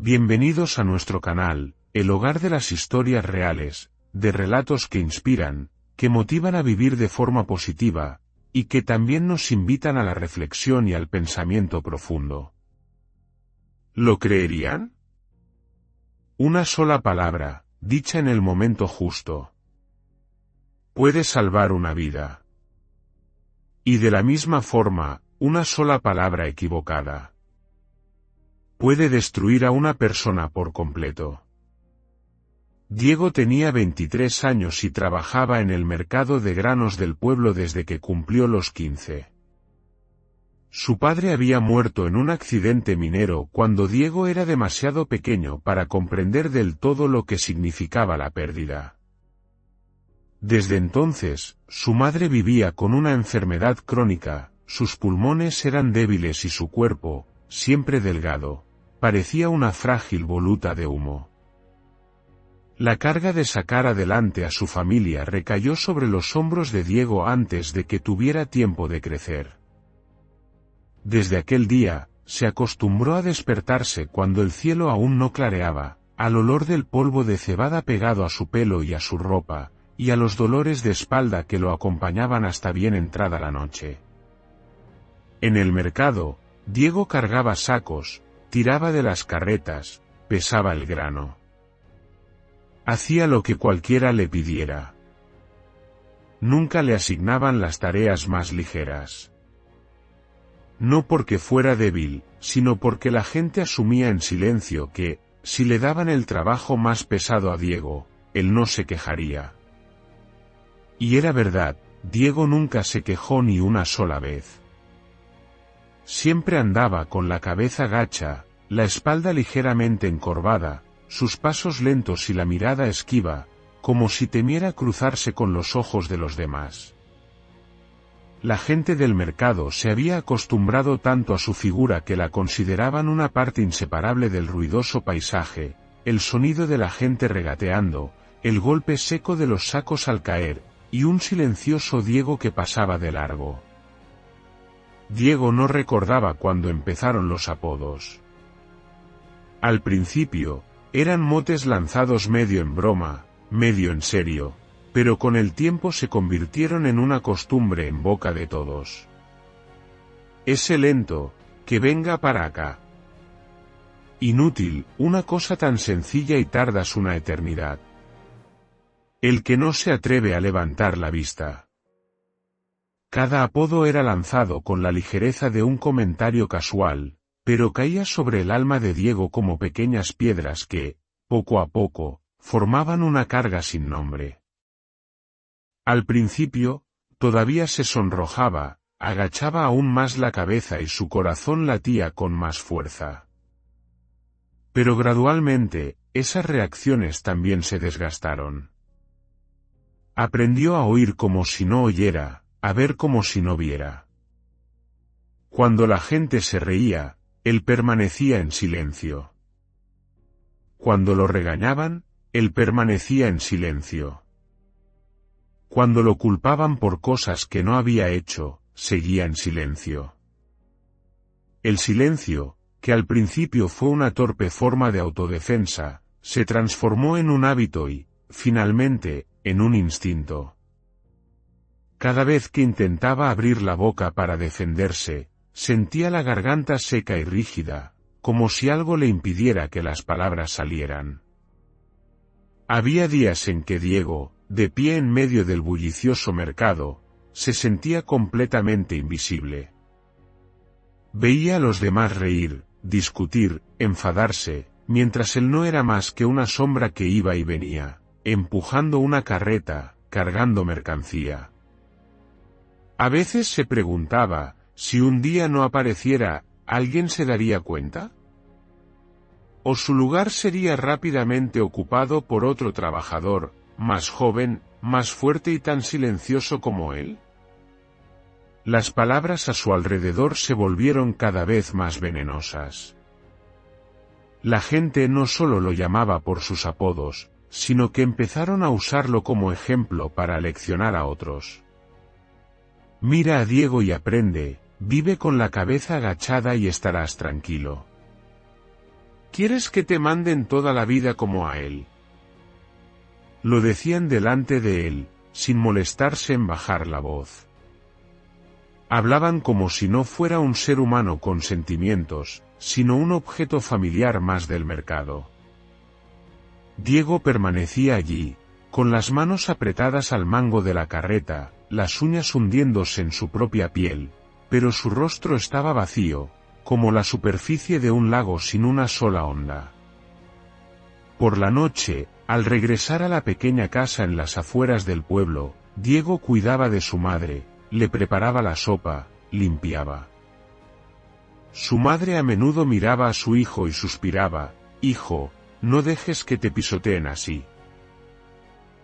Bienvenidos a nuestro canal, el hogar de las historias reales, de relatos que inspiran, que motivan a vivir de forma positiva, y que también nos invitan a la reflexión y al pensamiento profundo. ¿Lo creerían? Una sola palabra, dicha en el momento justo, puede salvar una vida. Y de la misma forma, una sola palabra equivocada puede destruir a una persona por completo. Diego tenía 23 años y trabajaba en el mercado de granos del pueblo desde que cumplió los 15. Su padre había muerto en un accidente minero cuando Diego era demasiado pequeño para comprender del todo lo que significaba la pérdida. Desde entonces, su madre vivía con una enfermedad crónica, sus pulmones eran débiles y su cuerpo, siempre delgado, parecía una frágil voluta de humo. La carga de sacar adelante a su familia recayó sobre los hombros de Diego antes de que tuviera tiempo de crecer. Desde aquel día, se acostumbró a despertarse cuando el cielo aún no clareaba, al olor del polvo de cebada pegado a su pelo y a su ropa, y a los dolores de espalda que lo acompañaban hasta bien entrada la noche. En el mercado, Diego cargaba sacos, tiraba de las carretas, pesaba el grano. Hacía lo que cualquiera le pidiera. Nunca le asignaban las tareas más ligeras. No porque fuera débil, sino porque la gente asumía en silencio que, si le daban el trabajo más pesado a Diego, él no se quejaría. Y era verdad, Diego nunca se quejó ni una sola vez. Siempre andaba con la cabeza gacha, la espalda ligeramente encorvada, sus pasos lentos y la mirada esquiva, como si temiera cruzarse con los ojos de los demás. La gente del mercado se había acostumbrado tanto a su figura que la consideraban una parte inseparable del ruidoso paisaje, el sonido de la gente regateando, el golpe seco de los sacos al caer, y un silencioso Diego que pasaba de largo. Diego no recordaba cuándo empezaron los apodos. Al principio, eran motes lanzados medio en broma, medio en serio, pero con el tiempo se convirtieron en una costumbre en boca de todos. Ese lento, que venga para acá. Inútil, una cosa tan sencilla y tardas una eternidad. El que no se atreve a levantar la vista. Cada apodo era lanzado con la ligereza de un comentario casual, pero caía sobre el alma de Diego como pequeñas piedras que, poco a poco, formaban una carga sin nombre. Al principio, todavía se sonrojaba, agachaba aún más la cabeza y su corazón latía con más fuerza. Pero gradualmente, esas reacciones también se desgastaron. Aprendió a oír como si no oyera, a ver como si no viera. Cuando la gente se reía, él permanecía en silencio. Cuando lo regañaban, él permanecía en silencio. Cuando lo culpaban por cosas que no había hecho, seguía en silencio. El silencio, que al principio fue una torpe forma de autodefensa, se transformó en un hábito y, finalmente, en un instinto. Cada vez que intentaba abrir la boca para defenderse, sentía la garganta seca y rígida, como si algo le impidiera que las palabras salieran. Había días en que Diego, de pie en medio del bullicioso mercado, se sentía completamente invisible. Veía a los demás reír, discutir, enfadarse, mientras él no era más que una sombra que iba y venía, empujando una carreta, cargando mercancía. A veces se preguntaba, si un día no apareciera, ¿alguien se daría cuenta? ¿O su lugar sería rápidamente ocupado por otro trabajador, más joven, más fuerte y tan silencioso como él? Las palabras a su alrededor se volvieron cada vez más venenosas. La gente no solo lo llamaba por sus apodos, sino que empezaron a usarlo como ejemplo para leccionar a otros. Mira a Diego y aprende, vive con la cabeza agachada y estarás tranquilo. ¿Quieres que te manden toda la vida como a él? Lo decían delante de él, sin molestarse en bajar la voz. Hablaban como si no fuera un ser humano con sentimientos, sino un objeto familiar más del mercado. Diego permanecía allí, con las manos apretadas al mango de la carreta, las uñas hundiéndose en su propia piel, pero su rostro estaba vacío, como la superficie de un lago sin una sola onda. Por la noche, al regresar a la pequeña casa en las afueras del pueblo, Diego cuidaba de su madre, le preparaba la sopa, limpiaba. Su madre a menudo miraba a su hijo y suspiraba: «Hijo, no dejes que te pisoteen así».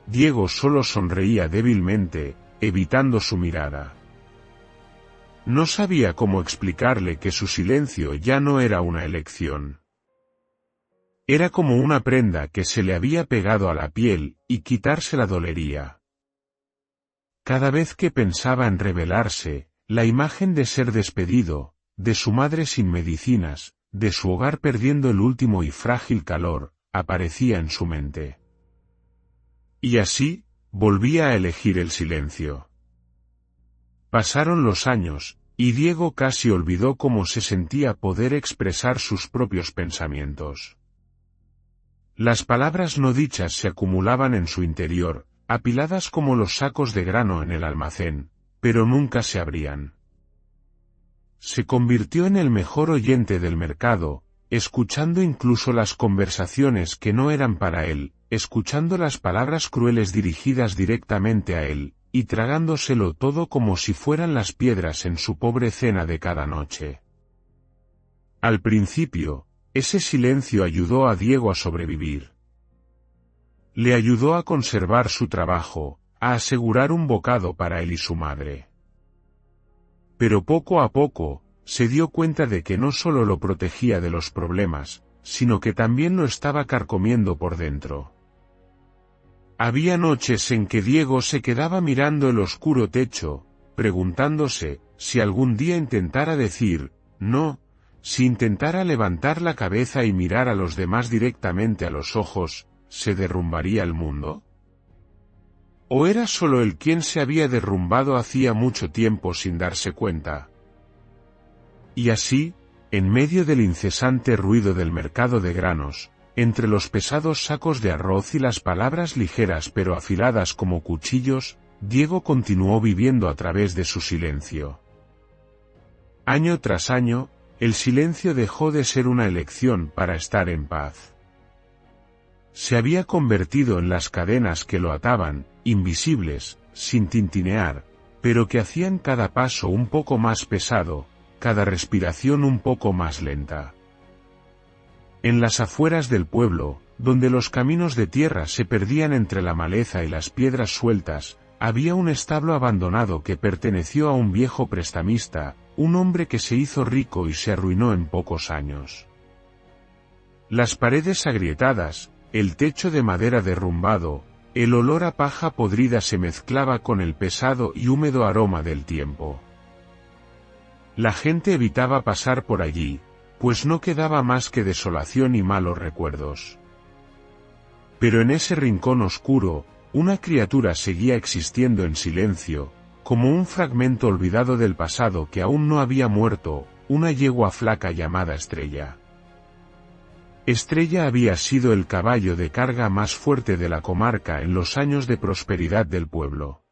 Diego solo sonreía débilmente, evitando su mirada. No sabía cómo explicarle que su silencio ya no era una elección. Era como una prenda que se le había pegado a la piel, y quitársela dolería. Cada vez que pensaba en rebelarse, la imagen de ser despedido, de su madre sin medicinas, de su hogar perdiendo el último y frágil calor, aparecía en su mente. Y así, volvía a elegir el silencio. Pasaron los años, y Diego casi olvidó cómo se sentía poder expresar sus propios pensamientos. Las palabras no dichas se acumulaban en su interior, apiladas como los sacos de grano en el almacén, pero nunca se abrían. Se convirtió en el mejor oyente del mercado, escuchando incluso las conversaciones que no eran para él, escuchando las palabras crueles dirigidas directamente a él, y tragándoselo todo como si fueran las piedras en su pobre cena de cada noche. Al principio, ese silencio ayudó a Diego a sobrevivir. Le ayudó a conservar su trabajo, a asegurar un bocado para él y su madre. Pero poco a poco, se dio cuenta de que no solo lo protegía de los problemas, sino que también lo estaba carcomiendo por dentro. Había noches en que Diego se quedaba mirando el oscuro techo, preguntándose, si algún día intentara decir, no, si intentara levantar la cabeza y mirar a los demás directamente a los ojos, ¿se derrumbaría el mundo? ¿O era solo él quien se había derrumbado hacía mucho tiempo sin darse cuenta? Y así, en medio del incesante ruido del mercado de granos, entre los pesados sacos de arroz y las palabras ligeras pero afiladas como cuchillos, Diego continuó viviendo a través de su silencio. Año tras año, el silencio dejó de ser una elección para estar en paz. Se había convertido en las cadenas que lo ataban, invisibles, sin tintinear, pero que hacían cada paso un poco más pesado, cada respiración un poco más lenta. En las afueras del pueblo, donde los caminos de tierra se perdían entre la maleza y las piedras sueltas, había un establo abandonado que perteneció a un viejo prestamista, un hombre que se hizo rico y se arruinó en pocos años. Las paredes agrietadas, el techo de madera derrumbado, el olor a paja podrida se mezclaba con el pesado y húmedo aroma del tiempo. La gente evitaba pasar por allí, pues no quedaba más que desolación y malos recuerdos. Pero en ese rincón oscuro, una criatura seguía existiendo en silencio, como un fragmento olvidado del pasado que aún no había muerto, una yegua flaca llamada Estrella. Estrella había sido el caballo de carga más fuerte de la comarca en los años de prosperidad del pueblo.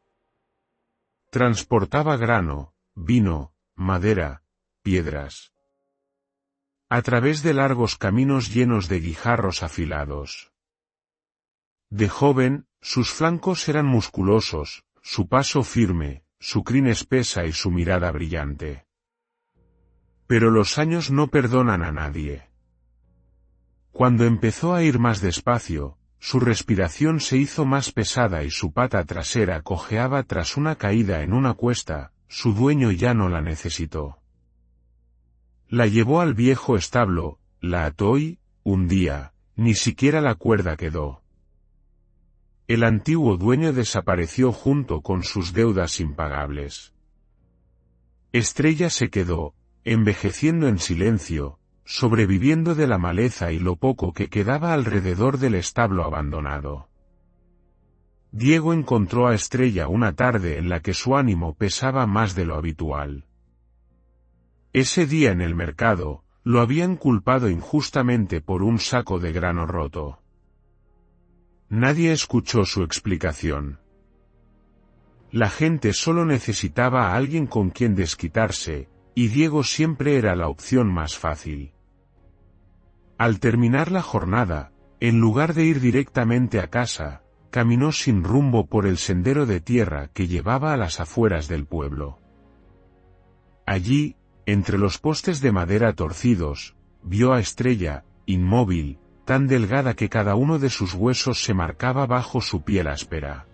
Transportaba grano, vino, madera, piedras. A través de largos caminos llenos de guijarros afilados. De joven, sus flancos eran musculosos, su paso firme, su crin espesa y su mirada brillante. Pero los años no perdonan a nadie. Cuando empezó a ir más despacio, su respiración se hizo más pesada y su pata trasera cojeaba tras una caída en una cuesta, su dueño ya no la necesitó. La llevó al viejo establo, la ató y, un día, ni siquiera la cuerda quedó. El antiguo dueño desapareció junto con sus deudas impagables. Estrella se quedó, envejeciendo en silencio, sobreviviendo de la maleza y lo poco que quedaba alrededor del establo abandonado. Diego encontró a Estrella una tarde en la que su ánimo pesaba más de lo habitual. Ese día en el mercado, lo habían culpado injustamente por un saco de grano roto. Nadie escuchó su explicación. La gente solo necesitaba a alguien con quien desquitarse, y Diego siempre era la opción más fácil. Al terminar la jornada, en lugar de ir directamente a casa, caminó sin rumbo por el sendero de tierra que llevaba a las afueras del pueblo. Allí, entre los postes de madera torcidos, vio a Estrella, inmóvil, tan delgada que cada uno de sus huesos se marcaba bajo su piel áspera.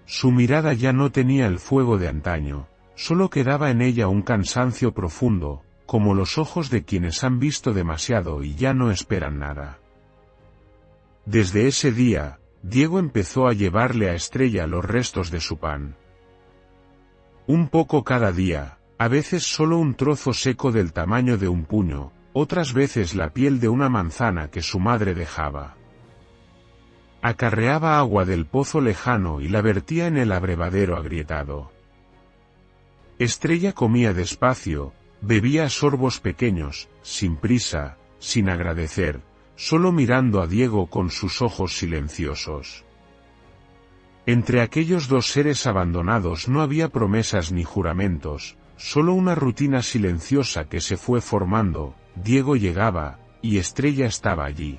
Su mirada ya no tenía el fuego de antaño, solo quedaba en ella un cansancio profundo, como los ojos de quienes han visto demasiado y ya no esperan nada. Desde ese día, Diego empezó a llevarle a Estrella los restos de su pan. Un poco cada día, a veces solo un trozo seco del tamaño de un puño, otras veces la piel de una manzana que su madre dejaba. Acarreaba agua del pozo lejano y la vertía en el abrevadero agrietado. Estrella comía despacio, bebía a sorbos pequeños, sin prisa, sin agradecer, solo mirando a Diego con sus ojos silenciosos. Entre aquellos dos seres abandonados no había promesas ni juramentos, solo una rutina silenciosa que se fue formando. Diego llegaba, y Estrella estaba allí.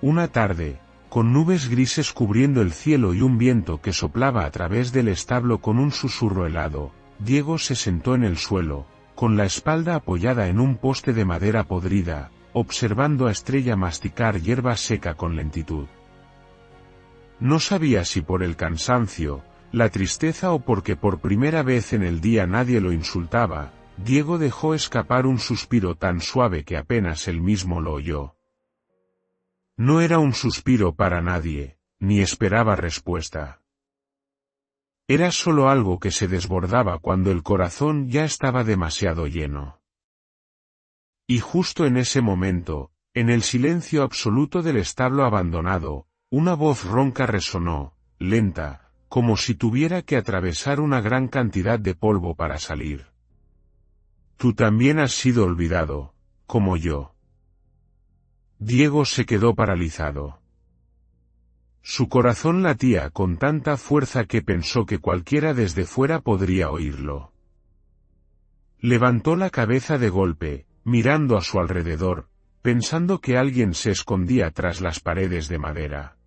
Una tarde, con nubes grises cubriendo el cielo y un viento que soplaba a través del establo con un susurro helado, Diego se sentó en el suelo, con la espalda apoyada en un poste de madera podrida, observando a Estrella masticar hierba seca con lentitud. No sabía si por el cansancio, la tristeza o porque por primera vez en el día nadie lo insultaba, Diego dejó escapar un suspiro tan suave que apenas él mismo lo oyó. No era un suspiro para nadie, ni esperaba respuesta. Era solo algo que se desbordaba cuando el corazón ya estaba demasiado lleno. Y justo en ese momento, en el silencio absoluto del establo abandonado, una voz ronca resonó, lenta, como si tuviera que atravesar una gran cantidad de polvo para salir. Tú también has sido olvidado, como yo. Diego se quedó paralizado. Su corazón latía con tanta fuerza que pensó que cualquiera desde fuera podría oírlo. Levantó la cabeza de golpe, mirando a su alrededor, pensando que alguien se escondía tras las paredes de madera.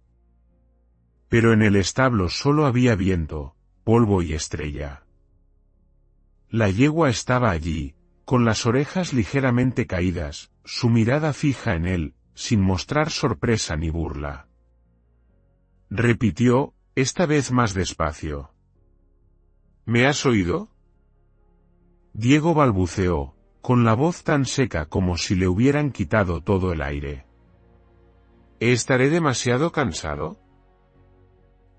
Pero en el establo solo había viento, polvo y Estrella. La yegua estaba allí, con las orejas ligeramente caídas, su mirada fija en él, sin mostrar sorpresa ni burla. Repitió, esta vez más despacio. ¿Me has oído? Diego balbuceó, con la voz tan seca como si le hubieran quitado todo el aire. ¿Estaré demasiado cansado?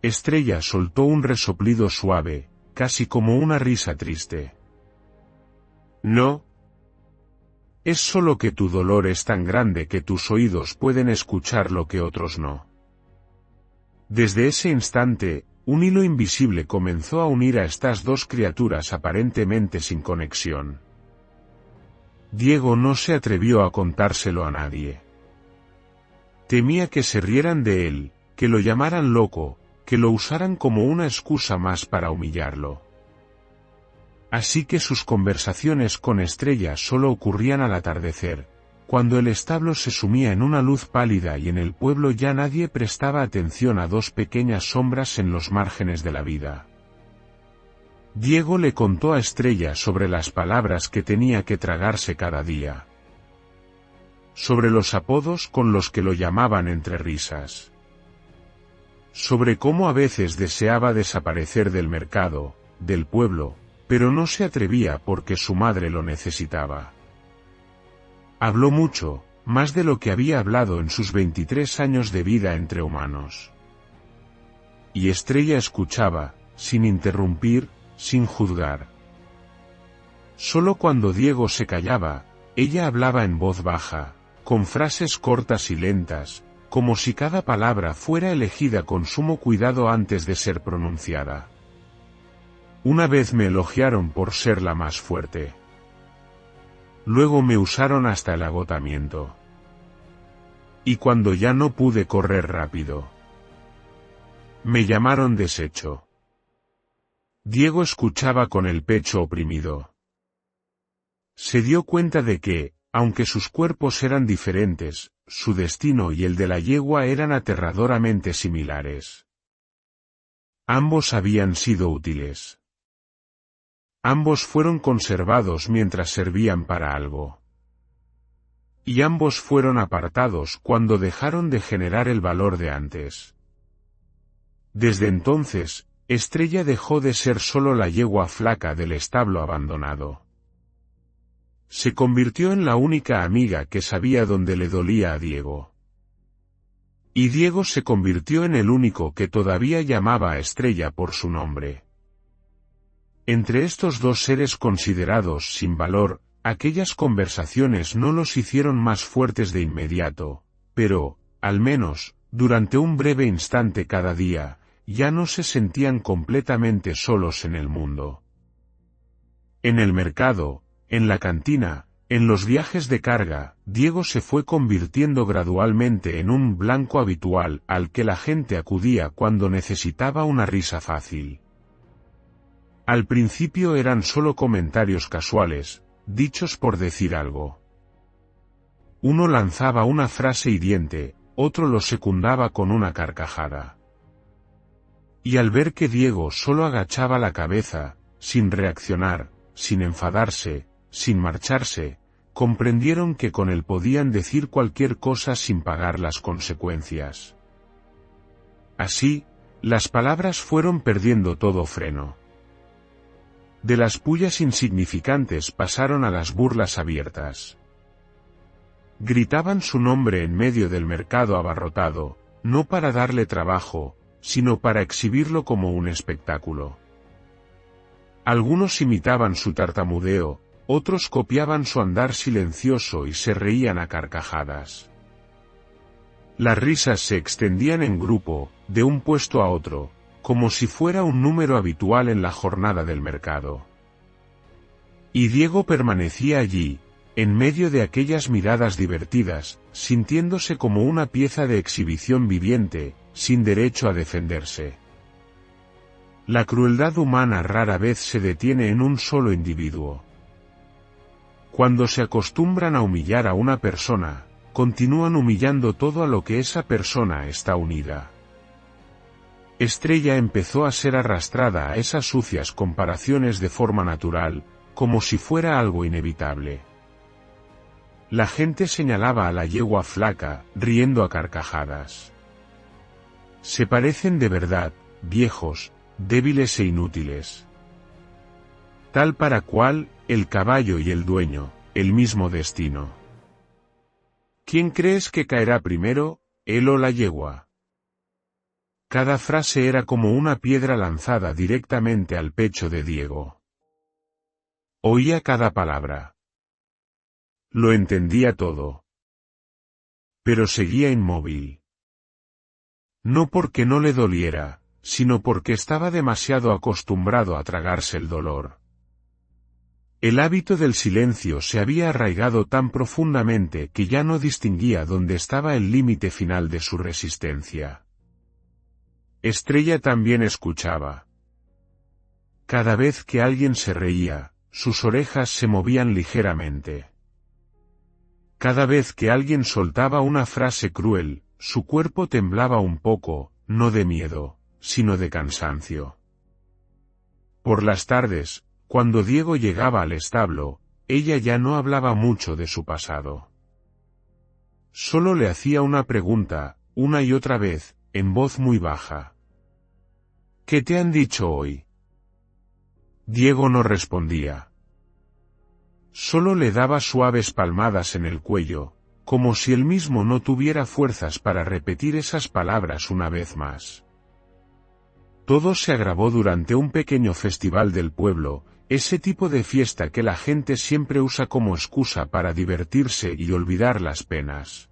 Estrella soltó un resoplido suave, casi como una risa triste. No. Es solo que tu dolor es tan grande que tus oídos pueden escuchar lo que otros no. Desde ese instante, un hilo invisible comenzó a unir a estas dos criaturas aparentemente sin conexión. Diego no se atrevió a contárselo a nadie. Temía que se rieran de él, que lo llamaran loco, que lo usaran como una excusa más para humillarlo. Así que sus conversaciones con Estrella solo ocurrían al atardecer, cuando el establo se sumía en una luz pálida y en el pueblo ya nadie prestaba atención a dos pequeñas sombras en los márgenes de la vida. Diego le contó a Estrella sobre las palabras que tenía que tragarse cada día. Sobre los apodos con los que lo llamaban entre risas. Sobre cómo a veces deseaba desaparecer del mercado, del pueblo, pero no se atrevía porque su madre lo necesitaba. Habló mucho, más de lo que había hablado en sus 23 años de vida entre humanos. Y Estrella escuchaba, sin interrumpir, sin juzgar. Solo cuando Diego se callaba, Ella hablaba en voz baja, con frases cortas y lentas, como si cada palabra fuera elegida con sumo cuidado antes de ser pronunciada. Una vez me elogiaron por ser la más fuerte. Luego me usaron hasta el agotamiento. Y cuando ya no pude correr rápido, me llamaron desecho. Diego escuchaba con el pecho oprimido. Se dio cuenta de que, aunque sus cuerpos eran diferentes, su destino y el de la yegua eran aterradoramente similares. Ambos habían sido útiles. Ambos fueron conservados mientras servían para algo. Y ambos fueron apartados cuando dejaron de generar el valor de antes. Desde entonces, Estrella dejó de ser solo la yegua flaca del establo abandonado. Se convirtió en la única amiga que sabía dónde le dolía a Diego. Y Diego se convirtió en el único que todavía llamaba a Estrella por su nombre. Entre estos dos seres considerados sin valor, aquellas conversaciones no los hicieron más fuertes de inmediato, pero, al menos, durante un breve instante cada día, ya no se sentían completamente solos en el mundo. En el mercado, en la cantina, en los viajes de carga, Diego se fue convirtiendo gradualmente en un blanco habitual al que la gente acudía cuando necesitaba una risa fácil. Al principio eran solo comentarios casuales, dichos por decir algo. Uno lanzaba una frase hiriente, otro lo secundaba con una carcajada. Y al ver que Diego solo agachaba la cabeza, sin reaccionar, sin enfadarse, sin marcharse, comprendieron que con él podían decir cualquier cosa sin pagar las consecuencias. Así, las palabras fueron perdiendo todo freno. De las pullas insignificantes pasaron a las burlas abiertas. Gritaban su nombre en medio del mercado abarrotado, no para darle trabajo, sino para exhibirlo como un espectáculo. Algunos imitaban su tartamudeo, otros copiaban su andar silencioso y se reían a carcajadas. Las risas se extendían en grupo, de un puesto a otro, como si fuera un número habitual en la jornada del mercado. Y Diego permanecía allí, en medio de aquellas miradas divertidas, sintiéndose como una pieza de exhibición viviente, sin derecho a defenderse. La crueldad humana rara vez se detiene en un solo individuo. Cuando se acostumbran a humillar a una persona, continúan humillando todo a lo que esa persona está unida. Estrella empezó a ser arrastrada a esas sucias comparaciones de forma natural, como si fuera algo inevitable. La gente señalaba a la yegua flaca, riendo a carcajadas. Se parecen de verdad, viejos, débiles e inútiles. Tal para cual, el caballo y el dueño, el mismo destino. ¿Quién crees que caerá primero, él o la yegua? Cada frase era como una piedra lanzada directamente al pecho de Diego. Oía cada palabra. Lo entendía todo. Pero seguía inmóvil. No porque no le doliera, sino porque estaba demasiado acostumbrado a tragarse el dolor. El hábito del silencio se había arraigado tan profundamente que ya no distinguía dónde estaba el límite final de su resistencia. Estrella también escuchaba. Cada vez que alguien se reía, sus orejas se movían ligeramente. Cada vez que alguien soltaba una frase cruel, su cuerpo temblaba un poco, no de miedo, sino de cansancio. Por las tardes, cuando Diego llegaba al establo, ella ya no hablaba mucho de su pasado. Solo le hacía una pregunta, una y otra vez, en voz muy baja. ¿Qué te han dicho hoy? Diego no respondía. Solo le daba suaves palmadas en el cuello, como si él mismo no tuviera fuerzas para repetir esas palabras una vez más. Todo se agravó durante un pequeño festival del pueblo, ese tipo de fiesta que la gente siempre usa como excusa para divertirse y olvidar las penas.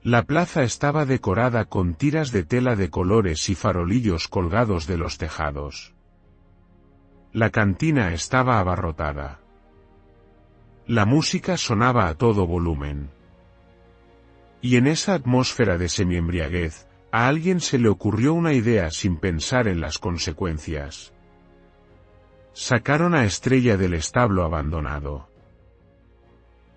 La plaza estaba decorada con tiras de tela de colores y farolillos colgados de los tejados. La cantina estaba abarrotada. La música sonaba a todo volumen. Y en esa atmósfera de semiembriaguez, a alguien se le ocurrió una idea sin pensar en las consecuencias. Sacaron a Estrella del establo abandonado.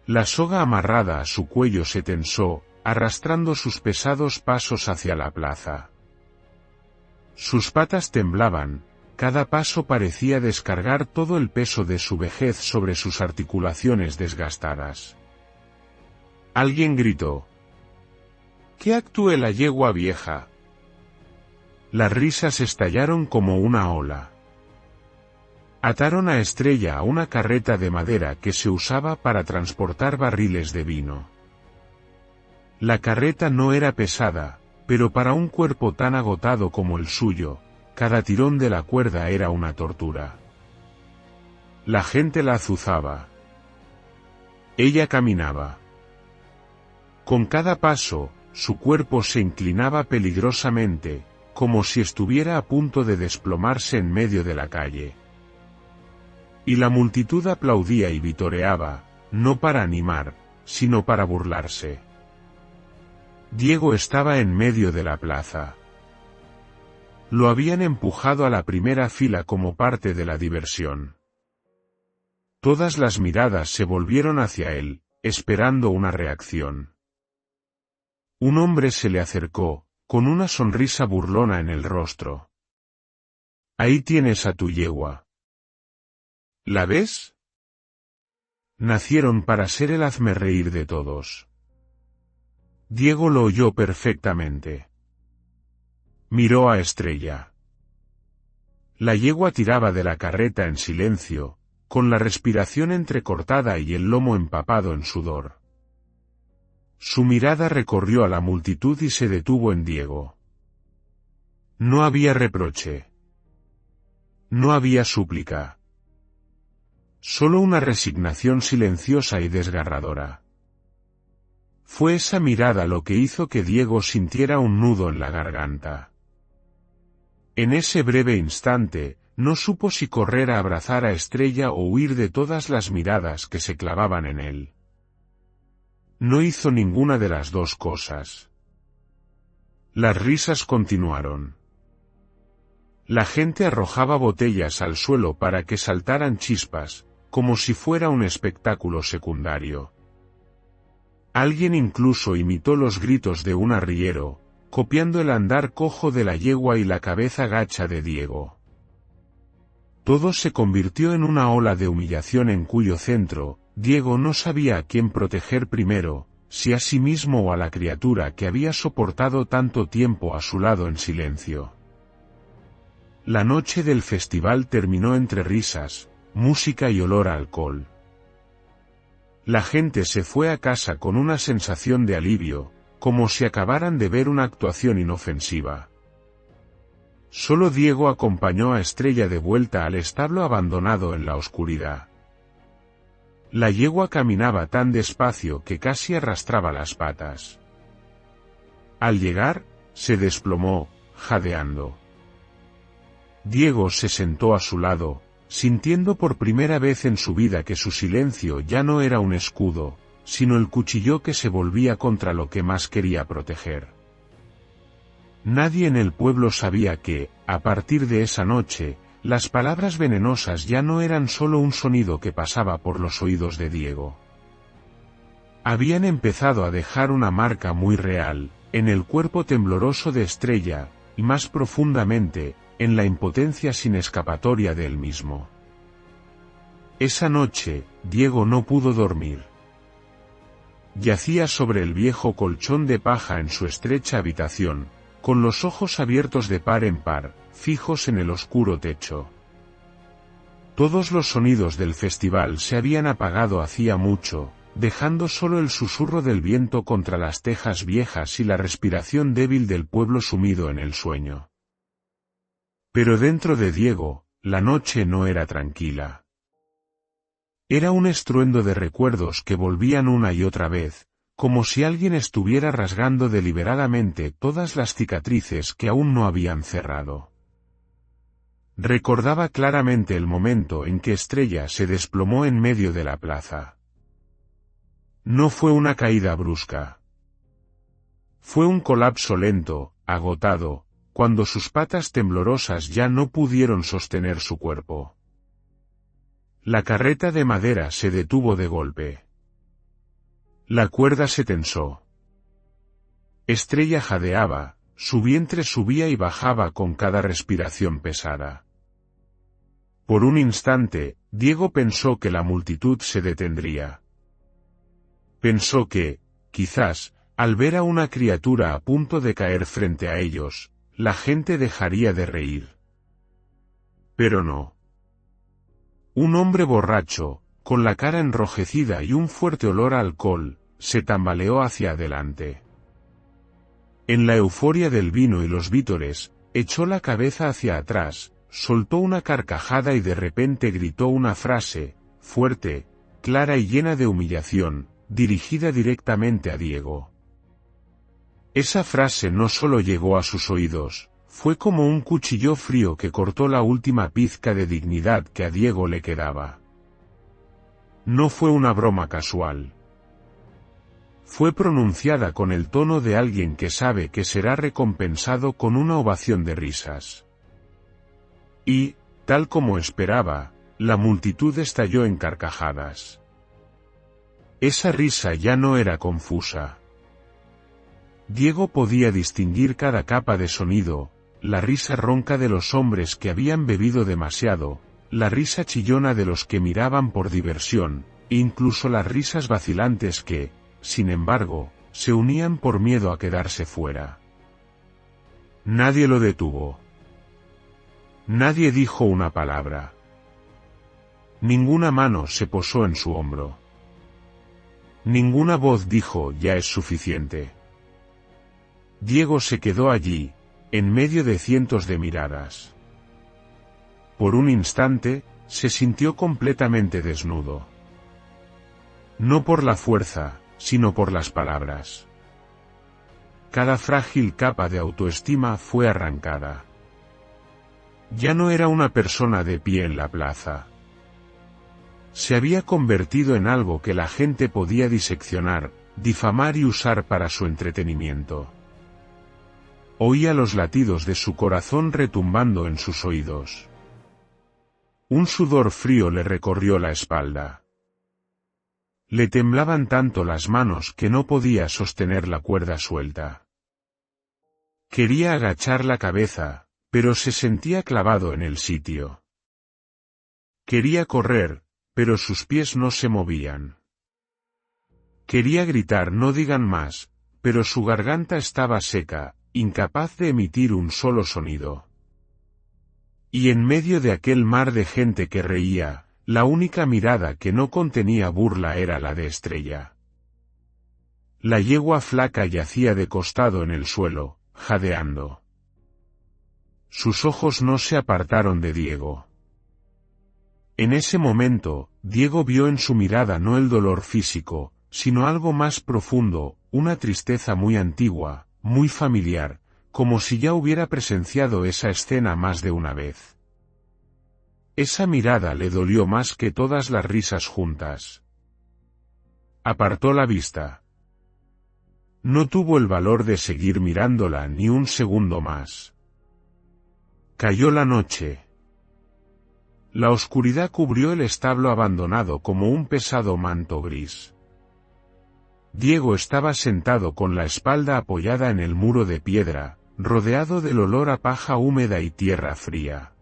La soga amarrada a su cuello se tensó, arrastrando sus pesados pasos hacia la plaza. Sus patas temblaban, cada paso parecía descargar todo el peso de su vejez sobre sus articulaciones desgastadas. Alguien gritó: «¡Que actúe la yegua vieja!». Las risas estallaron como una ola. Ataron a Estrella a una carreta de madera que se usaba para transportar barriles de vino. La carreta no era pesada, pero para un cuerpo tan agotado como el suyo, cada tirón de la cuerda era una tortura. La gente la azuzaba. Ella caminaba. Con cada paso, su cuerpo se inclinaba peligrosamente, como si estuviera a punto de desplomarse en medio de la calle. Y la multitud aplaudía y vitoreaba, no para animar, sino para burlarse. Diego estaba en medio de la plaza. Lo habían empujado a la primera fila como parte de la diversión. Todas las miradas se volvieron hacia él, esperando una reacción. Un hombre se le acercó, con una sonrisa burlona en el rostro. «Ahí tienes a tu yegua. ¿La ves? Nacieron para ser el hazmerreír de todos». Diego lo oyó perfectamente. Miró a Estrella. La yegua tiraba de la carreta en silencio, con la respiración entrecortada y el lomo empapado en sudor. Su mirada recorrió a la multitud y se detuvo en Diego. No había reproche. No había súplica. Solo una resignación silenciosa y desgarradora. Fue esa mirada lo que hizo que Diego sintiera un nudo en la garganta. En ese breve instante, no supo si correr a abrazar a Estrella o huir de todas las miradas que se clavaban en él. No hizo ninguna de las dos cosas. Las risas continuaron. La gente arrojaba botellas al suelo para que saltaran chispas, como si fuera un espectáculo secundario. Alguien incluso imitó los gritos de un arriero, copiando el andar cojo de la yegua y la cabeza gacha de Diego. Todo se convirtió en una ola de humillación en cuyo centro, Diego no sabía a quién proteger primero, si a sí mismo o a la criatura que había soportado tanto tiempo a su lado en silencio. La noche del festival terminó entre risas, música y olor a alcohol. La gente se fue a casa con una sensación de alivio, como si acabaran de ver una actuación inofensiva. Solo Diego acompañó a Estrella de vuelta al establo abandonado en la oscuridad. La yegua caminaba tan despacio que casi arrastraba las patas. Al llegar, se desplomó, jadeando. Diego se sentó a su lado, sintiendo por primera vez en su vida que su silencio ya no era un escudo, sino el cuchillo que se volvía contra lo que más quería proteger. Nadie en el pueblo sabía que, a partir de esa noche, las palabras venenosas ya no eran solo un sonido que pasaba por los oídos de Diego. Habían empezado a dejar una marca muy real, en el cuerpo tembloroso de Estrella, y más profundamente, en la impotencia sin escapatoria de él mismo. Esa noche, Diego no pudo dormir. Yacía sobre el viejo colchón de paja en su estrecha habitación, con los ojos abiertos de par en par, fijos en el oscuro techo. Todos los sonidos del festival se habían apagado hacía mucho, dejando solo el susurro del viento contra las tejas viejas y la respiración débil del pueblo sumido en el sueño. Pero dentro de Diego, la noche no era tranquila. Era un estruendo de recuerdos que volvían una y otra vez, como si alguien estuviera rasgando deliberadamente todas las cicatrices que aún no habían cerrado. Recordaba claramente el momento en que Estrella se desplomó en medio de la plaza. No fue una caída brusca. Fue un colapso lento, agotado, cuando sus patas temblorosas ya no pudieron sostener su cuerpo. La carreta de madera se detuvo de golpe. La cuerda se tensó. Estrella jadeaba, su vientre subía y bajaba con cada respiración pesada. Por un instante, Diego pensó que la multitud se detendría. Pensó que, quizás, al ver a una criatura a punto de caer frente a ellos, la gente dejaría de reír. Pero no. Un hombre borracho, con la cara enrojecida y un fuerte olor a alcohol, se tambaleó hacia adelante. En la euforia del vino y los vítores, echó la cabeza hacia atrás, soltó una carcajada y de repente gritó una frase, fuerte, clara y llena de humillación, dirigida directamente a Diego. Esa frase no solo llegó a sus oídos, fue como un cuchillo frío que cortó la última pizca de dignidad que a Diego le quedaba. No fue una broma casual. Fue pronunciada con el tono de alguien que sabe que será recompensado con una ovación de risas. Y, tal como esperaba, la multitud estalló en carcajadas. Esa risa ya no era confusa. Diego podía distinguir cada capa de sonido, la risa ronca de los hombres que habían bebido demasiado, la risa chillona de los que miraban por diversión, e incluso las risas vacilantes que, sin embargo, se unían por miedo a quedarse fuera. Nadie lo detuvo. Nadie dijo una palabra. Ninguna mano se posó en su hombro. Ninguna voz dijo ya es suficiente. Diego se quedó allí, en medio de cientos de miradas. Por un instante, se sintió completamente desnudo. No por la fuerza, sino por las palabras. Cada frágil capa de autoestima fue arrancada. Ya no era una persona de pie en la plaza. Se había convertido en algo que la gente podía diseccionar, difamar y usar para su entretenimiento. Oía los latidos de su corazón retumbando en sus oídos. Un sudor frío le recorrió la espalda. Le temblaban tanto las manos que no podía sostener la cuerda suelta. Quería agachar la cabeza, pero se sentía clavado en el sitio. Quería correr, pero sus pies no se movían. Quería gritar no digan más, pero su garganta estaba seca, incapaz de emitir un solo sonido. Y en medio de aquel mar de gente que reía, la única mirada que no contenía burla era la de Estrella. La yegua flaca yacía de costado en el suelo, jadeando. Sus ojos no se apartaron de Diego. En ese momento, Diego vio en su mirada no el dolor físico, sino algo más profundo, una tristeza muy antigua, muy familiar, como si ya hubiera presenciado esa escena más de una vez. Esa mirada le dolió más que todas las risas juntas. Apartó la vista. No tuvo el valor de seguir mirándola ni un segundo más. Cayó la noche. La oscuridad cubrió el establo abandonado como un pesado manto gris. Diego estaba sentado con la espalda apoyada en el muro de piedra, rodeado del olor a paja húmeda y tierra fría.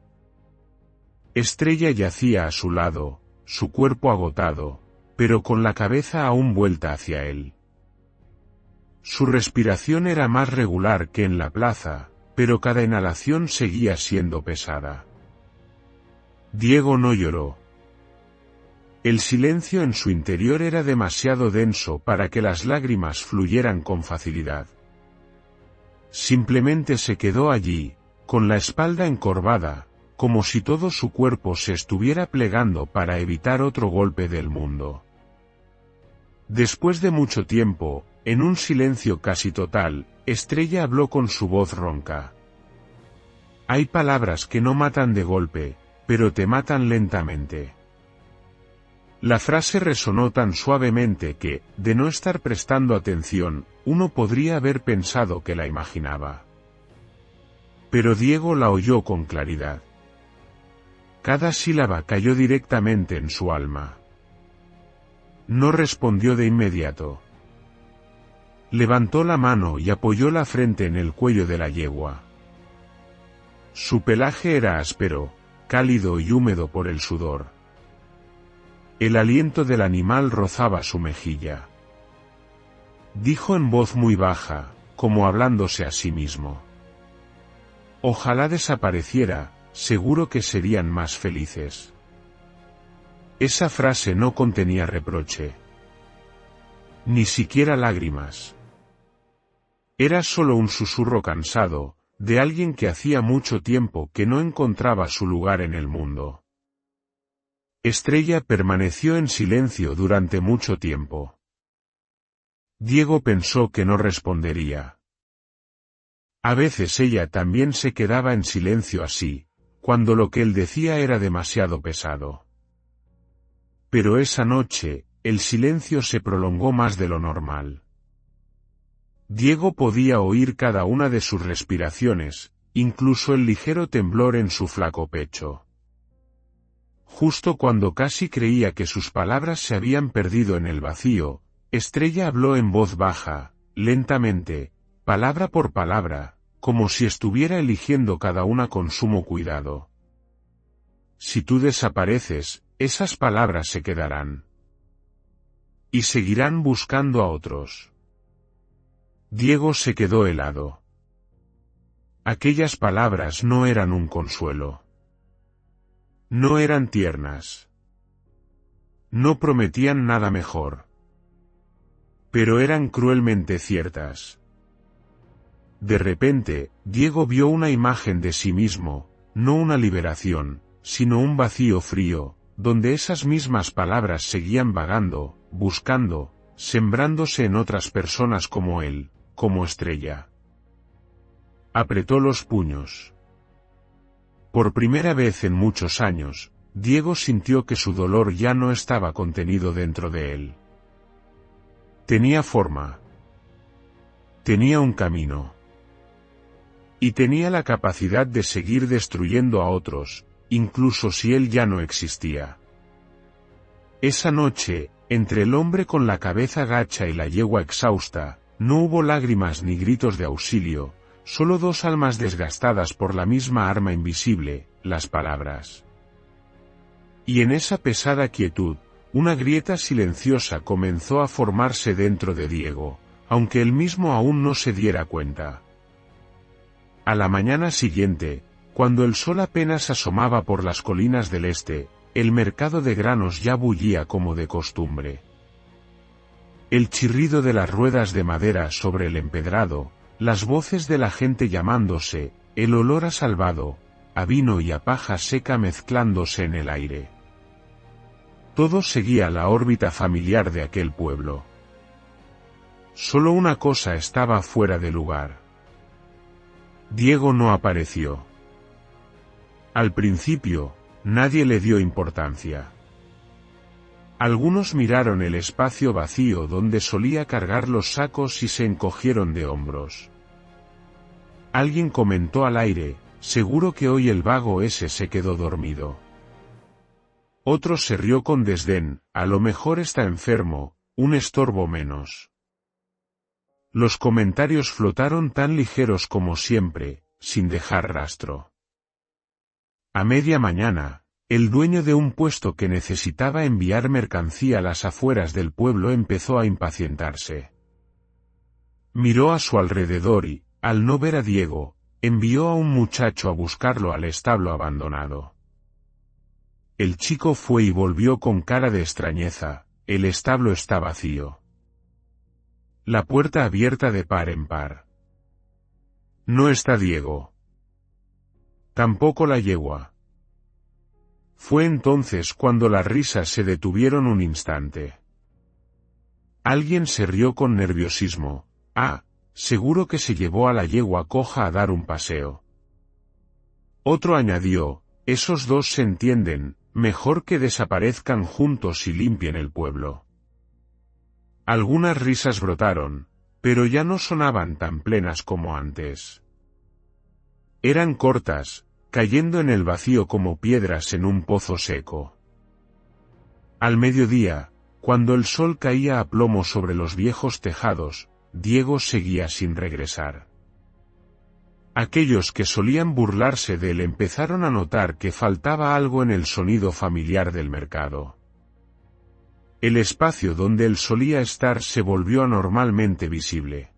Estrella yacía a su lado, su cuerpo agotado, pero con la cabeza aún vuelta hacia él. Su respiración era más regular que en la plaza, pero cada inhalación seguía siendo pesada. Diego no lloró. El silencio en su interior era demasiado denso para que las lágrimas fluyeran con facilidad. Simplemente se quedó allí, con la espalda encorvada, como si todo su cuerpo se estuviera plegando para evitar otro golpe del mundo. Después de mucho tiempo, en un silencio casi total, Estrella habló con su voz ronca. Hay palabras que no matan de golpe, pero te matan lentamente. La frase resonó tan suavemente que, de no estar prestando atención, uno podría haber pensado que la imaginaba. Pero Diego la oyó con claridad. Cada sílaba cayó directamente en su alma. No respondió de inmediato. Levantó la mano y apoyó la frente en el cuello de la yegua. Su pelaje era áspero, cálido y húmedo por el sudor. El aliento del animal rozaba su mejilla. Dijo en voz muy baja, como hablándose a sí mismo. Ojalá desapareciera, seguro que serían más felices. Esa frase no contenía reproche. Ni siquiera lágrimas. Era solo un susurro cansado, de alguien que hacía mucho tiempo que no encontraba su lugar en el mundo. Estrella permaneció en silencio durante mucho tiempo. Diego pensó que no respondería. A veces ella también se quedaba en silencio así, cuando lo que él decía era demasiado pesado. Pero esa noche, el silencio se prolongó más de lo normal. Diego podía oír cada una de sus respiraciones, incluso el ligero temblor en su flaco pecho. Justo cuando casi creía que sus palabras se habían perdido en el vacío, Estrella habló en voz baja, lentamente, palabra por palabra, como si estuviera eligiendo cada una con sumo cuidado. Si tú desapareces, esas palabras se quedarán. Y seguirán buscando a otros. Diego se quedó helado. Aquellas palabras no eran un consuelo. No eran tiernas. No prometían nada mejor. Pero eran cruelmente ciertas. De repente, Diego vio una imagen de sí mismo, no una liberación, sino un vacío frío, donde esas mismas palabras seguían vagando, buscando, sembrándose en otras personas como él, como Estrella. Apretó los puños. Por primera vez en muchos años, Diego sintió que su dolor ya no estaba contenido dentro de él. Tenía forma. Tenía un camino. Y tenía la capacidad de seguir destruyendo a otros, incluso si él ya no existía. Esa noche, entre el hombre con la cabeza gacha y la yegua exhausta, no hubo lágrimas ni gritos de auxilio, solo dos almas desgastadas por la misma arma invisible, las palabras. Y en esa pesada quietud, una grieta silenciosa comenzó a formarse dentro de Diego, aunque él mismo aún no se diera cuenta. A la mañana siguiente, cuando el sol apenas asomaba por las colinas del este, el mercado de granos ya bullía como de costumbre. El chirrido de las ruedas de madera sobre el empedrado, las voces de la gente llamándose, el olor a salvado, a vino y a paja seca mezclándose en el aire. Todo seguía la órbita familiar de aquel pueblo. Solo una cosa estaba fuera de lugar. Diego no apareció. Al principio, nadie le dio importancia. Algunos miraron el espacio vacío donde solía cargar los sacos y se encogieron de hombros. Alguien comentó al aire, seguro que hoy el vago ese se quedó dormido. Otro se rió con desdén, a lo mejor está enfermo, un estorbo menos. Los comentarios flotaron tan ligeros como siempre, sin dejar rastro. A media mañana, el dueño de un puesto que necesitaba enviar mercancía a las afueras del pueblo empezó a impacientarse. Miró a su alrededor y, al no ver a Diego, envió a un muchacho a buscarlo al establo abandonado. El chico fue y volvió con cara de extrañeza, el establo está vacío. La puerta abierta de par en par. No está Diego. Tampoco la yegua. Fue entonces cuando las risas se detuvieron un instante. Alguien se rió con nerviosismo. Seguro que se llevó a la yegua coja a dar un paseo. Otro añadió, esos dos se entienden, mejor que desaparezcan juntos y limpien el pueblo. Algunas risas brotaron, pero ya no sonaban tan plenas como antes. Eran cortas, cayendo en el vacío como piedras en un pozo seco. Al mediodía, cuando el sol caía a plomo sobre los viejos tejados, Diego seguía sin regresar. Aquellos que solían burlarse de él empezaron a notar que faltaba algo en el sonido familiar del mercado. El espacio donde él solía estar se volvió anormalmente visible.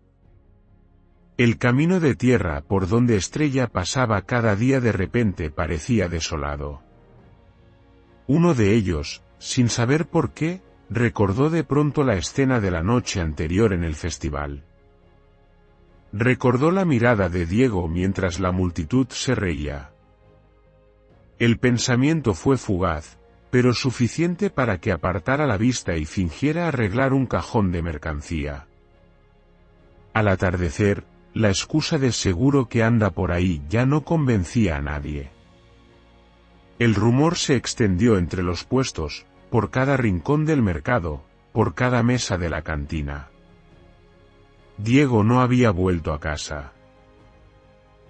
El camino de tierra por donde Estrella pasaba cada día de repente parecía desolado. Uno de ellos, sin saber por qué, recordó de pronto la escena de la noche anterior en el festival. Recordó la mirada de Diego mientras la multitud se reía. El pensamiento fue fugaz, pero suficiente para que apartara la vista y fingiera arreglar un cajón de mercancía. Al atardecer, la excusa de seguro que anda por ahí ya no convencía a nadie. El rumor se extendió entre los puestos, por cada rincón del mercado, por cada mesa de la cantina. Diego no había vuelto a casa.